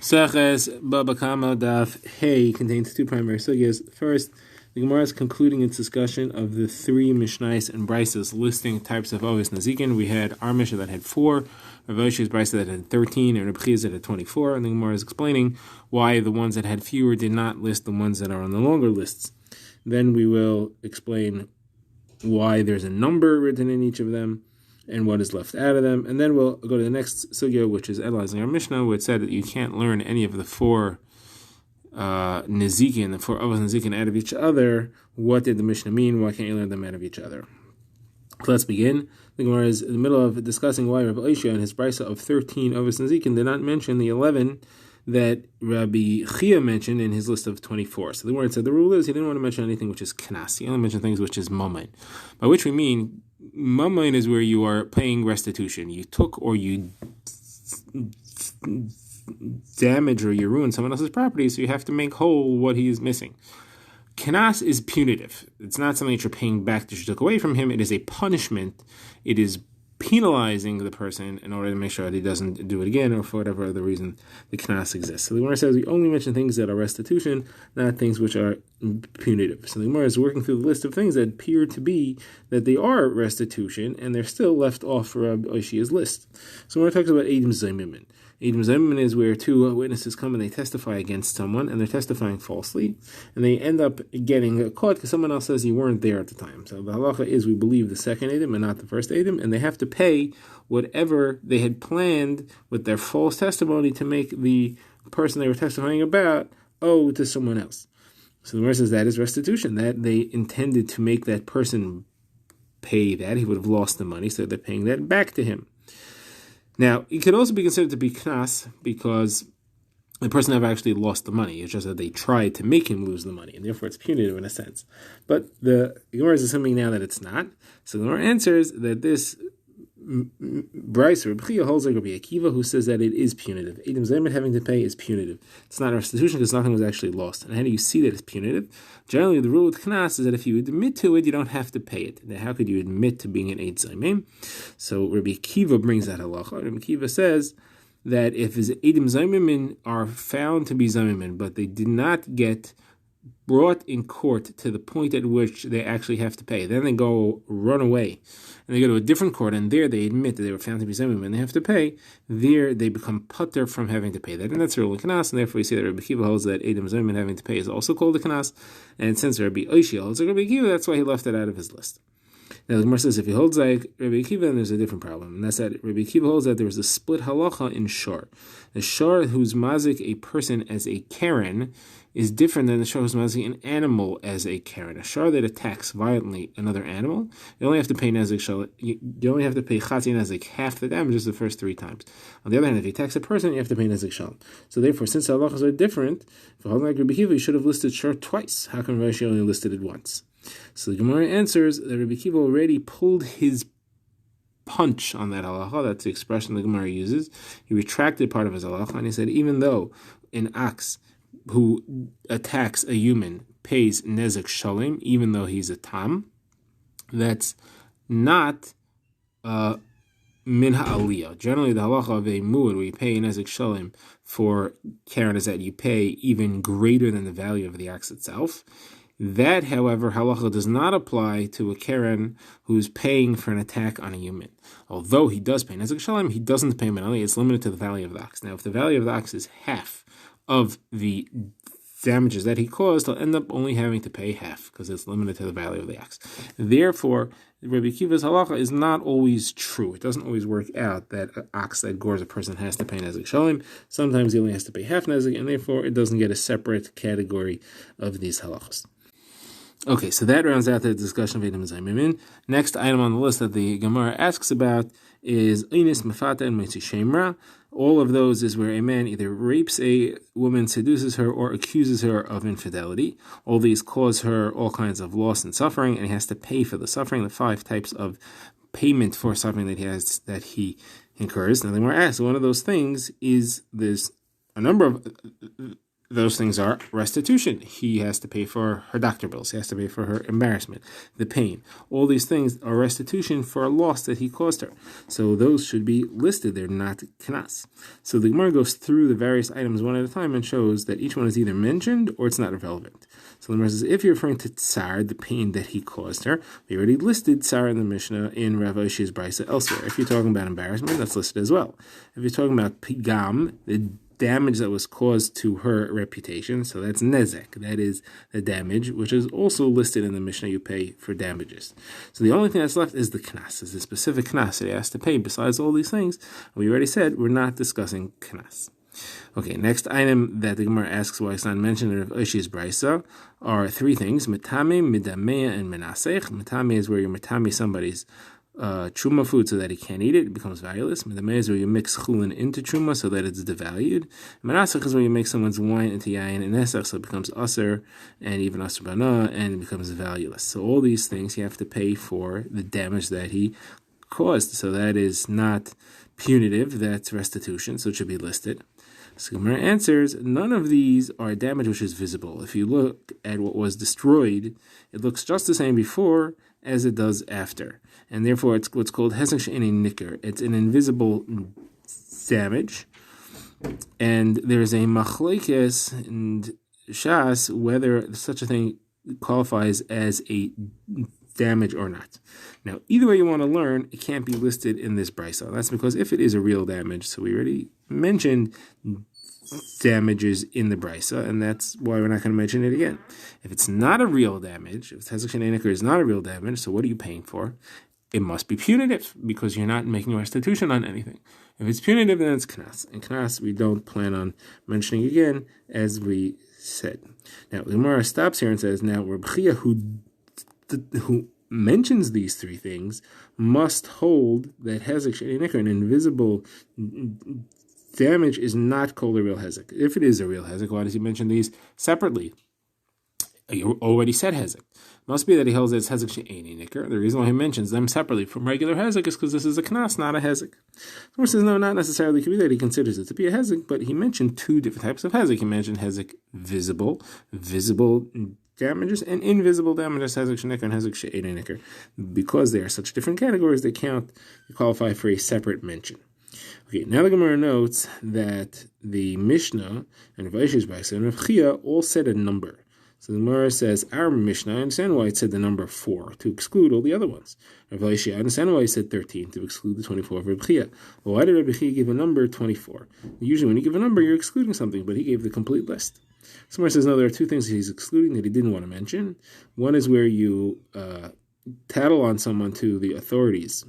Seches Bava Kamma Daf Hey contains two primary sugyas. First, the Gemara is concluding its discussion of the three Mishnais and Brises listing types of Ovis Nazikin. We had our Mishnah that had 4, Rav Oshi's Brisa that had 13, and Reb Chia's that had 24. And the Gemara is explaining why the ones that had fewer did not list the ones that are on the longer lists. Then we will explain why there's a number written in each of them and what is left out of them. And then we'll go to the next sugya, which is analyzing our Mishnah, which said that you can't learn any of the 4 Nezikin, the 4 Avos Nezikin out of each other. What did the Mishnah mean? Why can't you learn them out of each other? Let's begin. The Gemara is in the middle of discussing why Rav Oshia and his brisa of 13 Avos Nezikin did not mention the 11 that Rabbi Chia mentioned in his list of 24. So the Gemara said the rule is he didn't want to mention anything which is knas. He only mentioned things which is mamain, by which we mean mamain is where you are paying restitution. You took or you damage or you ruin someone else's property, so you have to make whole what he is missing. Knas is punitive. It's not something that you're paying back that you took away from him. It is a punishment. It is penalizing the person in order to make sure that he doesn't do it again, or for whatever other reason the knas exists. So the Gemara says we only mention things that are restitution, not things which are punitive. So the Gemara is working through the list of things that appear to be that they are restitution, and they're still left off for Rabbi Oshia's list. So we're talking about Eidim Zaymimin. Eidim Zaymimin is where 2 witnesses come and they testify against someone, and they're testifying falsely, and they end up getting caught because someone else says you weren't there at the time. So the halacha is we believe the second Eidim and not the first Eidim, and they have to pay whatever they had planned with their false testimony to make the person they were testifying about owe to someone else. So the Gemara says that is restitution, that they intended to make that person pay that. He would have lost the money, so they're paying that back to him. Now, it could also be considered to be knas because the person never actually lost the money. It's just that they tried to make him lose the money, and therefore it's punitive in a sense. But the Gemara is assuming now that it's not. So the Gemara answers that this Bryce or Reb Chia holds like Rabbi Akiva, who says that it is punitive. Eidim Zaymin having to pay is punitive. It's not restitution because nothing was actually lost. And how do you see that it's punitive? Generally, the rule with Knas is that if you admit to it, you don't have to pay it. Now, how could you admit to being an Eid Zaymin? So Rabbi Akiva brings that halacha. Rabbi Akiva says that if his Eidim Zaymin are found to be Zaymin, but they did not get brought in court to the point at which they actually have to pay, then they go run away and they go to a different court, and there they admit that they were found to be Zaymin and they have to pay. There they become putter from having to pay that, and that's really knas. And therefore we see that Rabbi Akiva holds that Eidim Zaymin having to pay is also called a knas. And since Rabbi Oshia holds like Rabbi Akiva, that's why he left it out of his list. Now the Gemara says if he holds like Rabbi Akiva, then there's a different problem, and that's that Rabbi Akiva holds that there was a split halacha in shor. The shor who's mazik a person as a keren is different than the shor who's mazik an animal as a keren. A shor that attacks violently another animal, you only have to pay nezik shal. You only have to pay chatzi nezik half the damages the first 3 times. On the other hand, if he attacks a person, you have to pay nezik shal. So therefore, since the halachas are different, for holding like Rabbi Akiva, you should have listed shor twice. How come Rashi only listed it once? So the Gemara answers that Rabbi Akiva already pulled his punch on that halacha. That's the expression the Gemara uses. He retracted part of his halacha, and he said even though an ox who attacks a human pays nezek shalim, even though he's a tam, that's not min ha'aliyah. Generally, the halacha of a muad, where you pay nezek shalim for keren, is that you pay even greater than the value of the ox itself. That, however, halacha does not apply to a keren who's paying for an attack on a human. Although he does pay nezek shalim, he doesn't pay minali. It's limited to the value of the ox. Now, if the value of the ox is half of the damages that he caused, he'll end up only having to pay half because it's limited to the value of the ox. Therefore, Rabbi Akiva's halacha is not always true. It doesn't always work out that an ox that gores a person has to pay nezek shalim. Sometimes he only has to pay half nezek, and therefore it doesn't get a separate category of these halachas. Okay, so that rounds out the discussion of Eidim Zaymimin. Next item on the list that the Gemara asks about is Einis Mefata and Meitzi Shemra. All of those is where a man either rapes a woman, seduces her, or accuses her of infidelity. All these cause her all kinds of loss and suffering, and he has to pay for the suffering. The 5 types of payment for suffering that he incurs. Now the Gemara asks, one of those things is there's a number of those things are restitution. He has to pay for her doctor bills. He has to pay for her embarrassment, the pain. All these things are restitution for a loss that he caused her. So those should be listed. They're not knas. So the Gemara goes through the various items one at a time and shows that each one is either mentioned or it's not relevant. So the Gemara says, if you're referring to tsar, the pain that he caused her, we already listed tsar in the Mishnah in Rav Oshi's Brisa elsewhere. If you're talking about embarrassment, that's listed as well. If you're talking about pigam, the damage that was caused to her reputation, so that's nezek, that is the damage, which is also listed in the Mishnah. You pay for damages. So the only thing that's left is the knas, is the specific knas that he has to pay. Besides all these things, we already said we're not discussing knas. Okay, next item that the Gemara asks why it's not mentioned in Rav Oshi's Brisa are three things: metame, midameh, and menasech. Metame is where you metame somebody's truma food so that he can't eat it, it becomes valueless. Midameh is where you mix chulin into truma so that it's devalued. Menasech is where you make someone's wine into yayin and nesach so it becomes aser and even aser bana and it becomes valueless. So all these things you have to pay for the damage that he caused. So that is not punitive, that's restitution, so it should be listed. So Gemara answers, none of these are damage which is visible. If you look at what was destroyed, it looks just the same before as it does after. And therefore it's what's called hezek she'ein nicker. It's an invisible damage. And there's a machlekes and shas whether such a thing qualifies as a damage or not. Now, either way you want to learn, it can't be listed in this brisa. That's because if it is a real damage, so we already mentioned damages in the brisa, and that's why we're not going to mention it again. If it's not a real damage, if hezek she'ein nicker is not a real damage, so what are you paying for? It must be punitive because you're not making restitution on anything. If it's punitive, then it's knas. And knas we don't plan on mentioning again, as we said. Now, the Gemara stops here and says, now Reb Chia, who mentions these three things, must hold that hezek she'ein nicker, an invisible damage, is not called a real hezek. If it is a real hezek, why does he mention these separately? You already said hezek. Must be that he holds that it's hezek she'ein nicker. The reason why he mentions them separately from regular hezek is because this is a knas, not a hezek. Someone says, no, not necessarily. It could be that he considers it to be a hezek, but he mentioned two different types of hezek. He mentioned hezek visible damages, and invisible damages, hezek she'ein nicker and hezek she'ein nicker. Because they are such different categories, they qualify for a separate mention. Okay, now the Gemara notes that the Mishnah and Rav Oshi's Brisa and Rav Chia all said a number. So the Gemara says, our Mishnah, I understand why it said the number 4, to exclude all the other ones. Rav Oshi, I understand why he said 13, to exclude the 24 of Rav Chia. Well, why did Rav Chia give a number 24? Usually when you give a number, you're excluding something, but he gave the complete list. So Gemara says, no, there are two things that he's excluding that he didn't want to mention. One is where you tattle on someone to the authorities.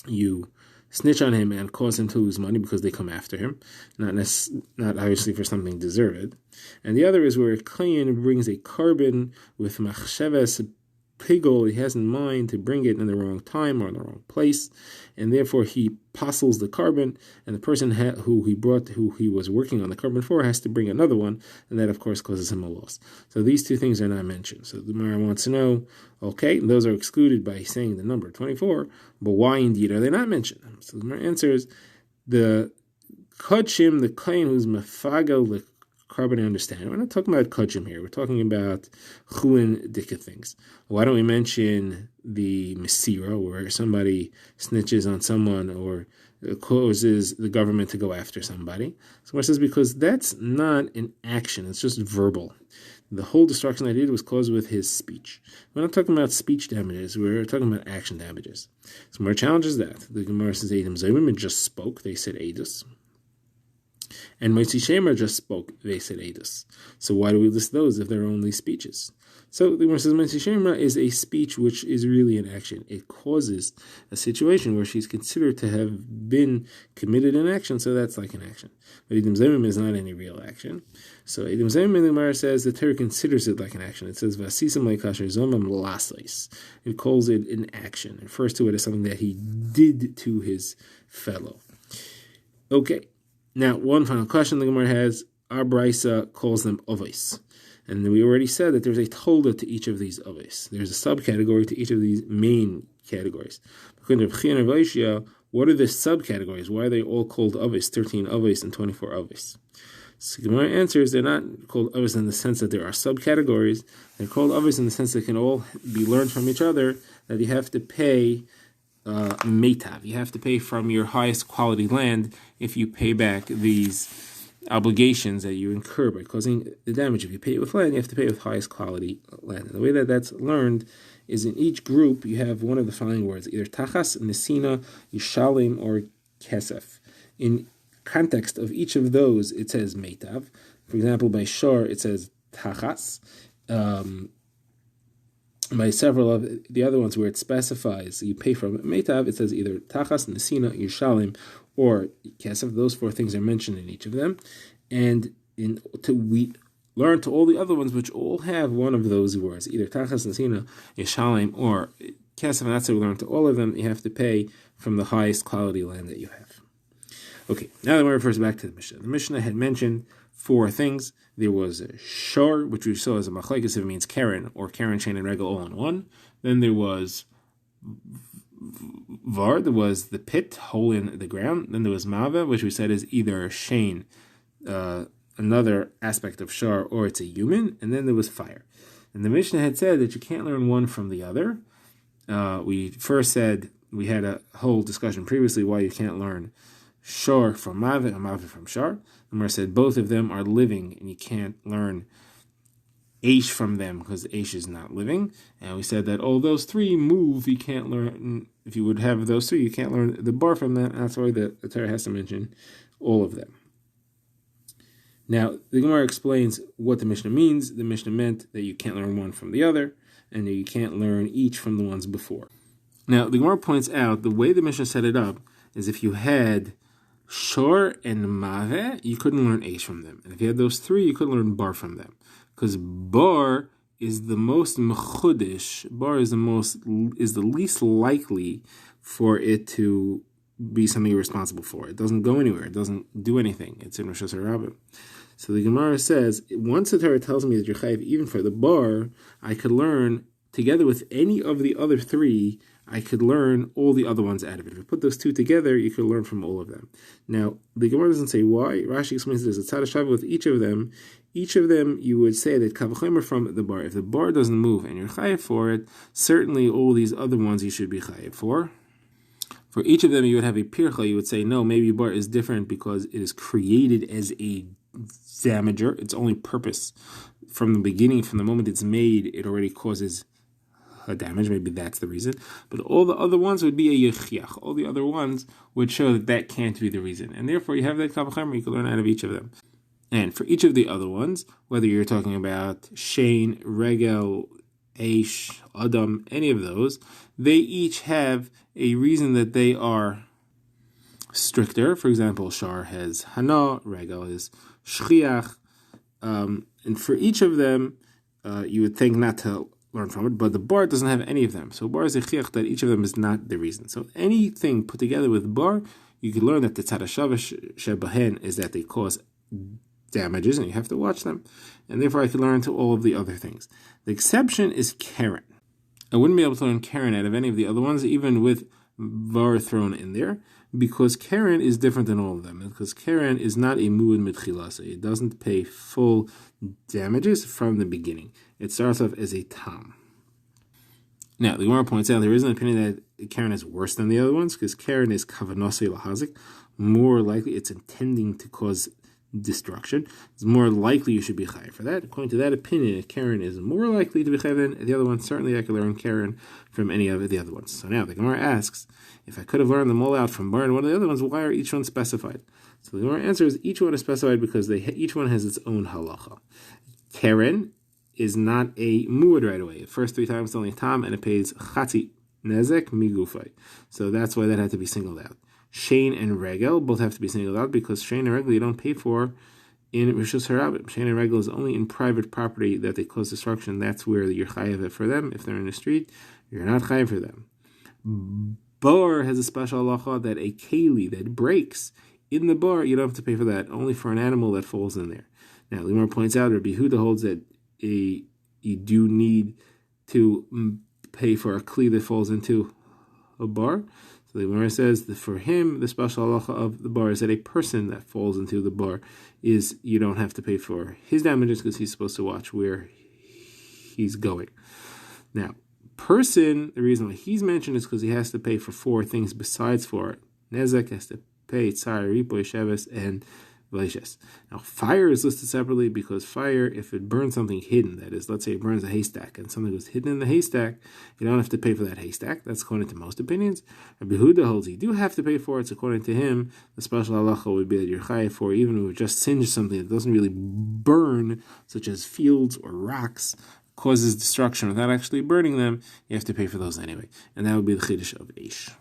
You snitch on him and cause him to lose money because they come after him, not obviously for something deserved. And the other is where a kohen brings a carbon with machsheves pigol, he has in mind to bring it in the wrong time or in the wrong place, and therefore he postles the carbon, and the person who he was working on the carbon for has to bring another one, and that of course causes him a loss. So these two things are not mentioned. So the Gemara wants to know, okay, those are excluded by saying the number 24, but why indeed are they not mentioned? So the Gemara answers, the kodshim, the kohen who's mefagel the carbon, I understand. We're not talking about kodshim here. We're talking about chulin dika things. Why don't we mention the mesira, where somebody snitches on someone or causes the government to go after somebody? So it says because that's not an action. It's just verbal. The whole destruction I did was caused with his speech. We're not talking about speech damages. We're talking about action damages. So more challenges that. The Gemara says Eidim Zayim just spoke. They said Eidus. And Moshe Shemer just spoke. They said Eidus. So why do we list those if they're only speeches? So the Gemara says Moshe Shemer is a speech which is really an action. It causes a situation where she's considered to have been committed an action, so that's like an action. But Eidim Zayim is not any real action. So Eidim Zayim in the Gemara says the Torah considers it like an action. It says Vasisam leikasher zomam lasleis. It calls it an action. It refers to it as something that he did to his fellow. Okay. Now, one final question the Gemara has. Our Brisa calls them ovis. And we already said that there's a tolda to each of these ovis. There's a subcategory to each of these main categories. According to Rav Chia and Rav Oshia, what are the subcategories? Why are they all called ovis? 13 ovis and 24 ovis. So Gemara answers, they're not called avos in the sense that there are subcategories. They're called avos in the sense that they can all be learned from each other, that you have to pay meitav. You have to pay from your highest quality land if you pay back these obligations that you incur by causing the damage. If you pay it with land, you have to pay with highest quality land. And the way that that's learned is in each group you have one of the following words, either tachas, nesina, yishalim, or kesef. In context of each of those, it says meitav. For example, by shor, it says tachas. By several of the other ones where it specifies you pay from meitav, it says either tachas, nesina, yishalim, or kesef. Those four things are mentioned in each of them. And we learn to all the other ones which all have one of those words, either tachas, nesina, yishalim, or kesef, and that's how we learn to all of them. You have to pay from the highest quality land that you have. Okay, now that we refers back to the Mishnah. The Mishnah had mentioned four things. There was a shor, which we saw as a machlekes, if it means keren, or keren, chain, and regel all in one. Then there was var, there was the pit, hole in the ground. Then there was mava, which we said is either a chain, another aspect of shor, or it's a human. And then there was fire. And the Mishnah had said that you can't learn one from the other. We first said, we had a whole discussion previously why you can't learn shor from Maveh and Maveh from Shar. The Gemara said both of them are living, and you can't learn Aish from them because Aish is not living. And we said that all those three move, you can't learn. If you would have those three, you can't learn the bar from them. And that's why the Torah has to mention all of them. Now, the Gemara explains what the Mishnah means. The Mishnah meant that you can't learn one from the other, and that you can't learn each from the ones before. Now, the Gemara points out the way the Mishnah set it up is if you had shor and maveh, you couldn't learn aish from them. And if you had those three, you couldn't learn bar from them. Because bar is the most mechudish, bar is the least likely for it to be something you're responsible for. It doesn't go anywhere. It doesn't do anything. It's in Rosh Hashanah. So the Gemara says, once the Torah tells me that you're chayiv even for the bar, I could learn, together with any of the other three, I could learn all the other ones out of it. If you put those two together, you could learn from all of them. Now, the Gemara doesn't say why. Rashi explains this. It's tzad with each of them. Each of them, you would say that kavachomer from the bar. If the bar doesn't move and you're chayiv for it, certainly all these other ones you should be chayiv for. For each of them, you would have a pircha. You would say, no, maybe bar is different because it is created as a damager. Its only purpose from the beginning, from the moment it's made, it already causes a damage. Maybe that's the reason. But all the other ones would be a yechiach. All the other ones would show that that can't be the reason. And therefore, you have that kavachomer, you can learn out of each of them. And for each of the other ones, whether you're talking about Shane, Regel, Aish, Adam, any of those, they each have a reason that they are stricter. For example, Shar has Hana, Regel is Shchiach. And for each of them, you would think not to learn from it, but the bar doesn't have any of them. So bar is a chiach that each of them is not the reason. So anything put together with bar, you can learn that the tzad hashavah shebahen is that they cause damages, and you have to watch them. And therefore I could learn to all of the other things. The exception is Karen. I wouldn't be able to learn Karen out of any of the other ones, even with var thrown in there, because Karen is different than all of them. Because Karen is not a muad mitchila, so it doesn't pay full damages from the beginning. It starts off as a tam. Now, the Gemara points out there is an opinion that Karen is worse than the other ones, because Karen is kavanose lahazik. More likely, it's intending to cause destruction. It's more likely you should be chayav for that. According to that opinion, Karen is more likely to be chayav than the other one. Certainly, I could learn Karen from any of the other ones. So now the Gemara asks, if I could have learned them all out from bar and one of the other ones, why are each one specified? So the Gemara answer is each one is specified because each one has its own halacha. Karen is not a muad right away. The first three times it's only tam, and it pays chatzi nezek migufay. So that's why that had to be singled out. Shane and Regel both have to be singled out because Shane and Regel you don't pay for in Rishus Harabim. Shane and Regel is only in private property that they cause destruction. That's where you're chayav for them. If they're in the street, you're not chayav for them. Bar has a special halacha that a keli that breaks in the bar, you don't have to pay for that. Only for an animal that falls in there. Now, Limor points out, Rabbi Yehuda holds that you do need to pay for a kli that falls into a bar. So the Gemara says that for him, the special halacha of the bar is that a person that falls into the bar you don't have to pay for his damages because he's supposed to watch where he's going. Now, person, the reason why he's mentioned is because he has to pay for 4 things besides 4. Nezek has to pay Tzar, Ripoy, Sheves, and Vleishes. Now, fire is listed separately because fire, if it burns something hidden, that is, let's say it burns a haystack and something was hidden in the haystack, you don't have to pay for that haystack. That's according to most opinions. Rabbi Yehuda holds you do have to pay for it. So according to him, the special halacha would be that you're chayav for even if it just singed something that doesn't really burn, such as fields or rocks, causes destruction without actually burning them, you have to pay for those anyway. And that would be the chiddush of Eish.